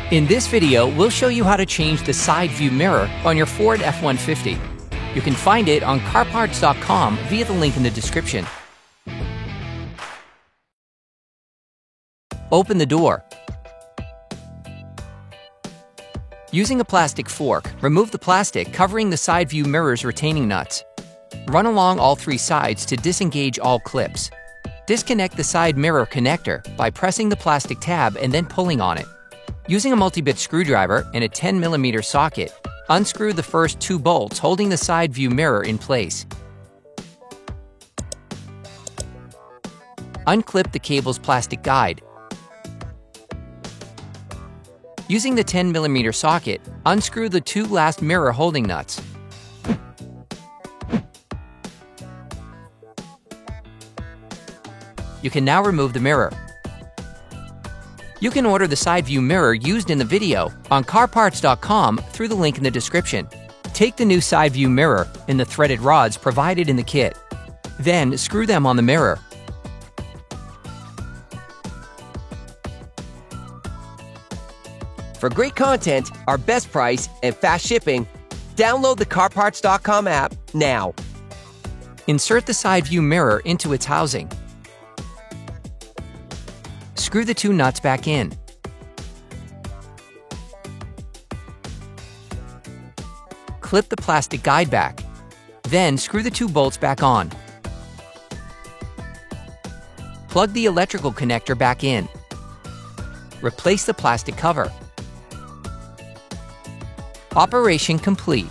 In this video, we'll show you how to change the side view mirror on your Ford F-150. You can find it on carparts.com via the link in the description. Open the door. Using a plastic fork, remove the plastic covering the side view mirror's retaining nuts. Run along all three sides to disengage all clips. Disconnect the side mirror connector by pressing the plastic tab and then pulling on it. Using a multi-bit screwdriver and a 10mm socket, unscrew the first two bolts holding the side view mirror in place. Unclip the cable's plastic guide. Using the 10mm socket, unscrew the two last mirror holding nuts. You can now remove the mirror. You can order the side view mirror used in the video on carparts.com through the link in the description. Take the new side view mirror and the threaded rods provided in the kit. Then screw them on the mirror. For great content, our best price, and fast shipping, download the carparts.com app now. Insert the side view mirror into its housing. Screw the two nuts back in. Clip the plastic guide back. Then screw the two bolts back on. Plug the electrical connector back in. Replace the plastic cover. Operation complete.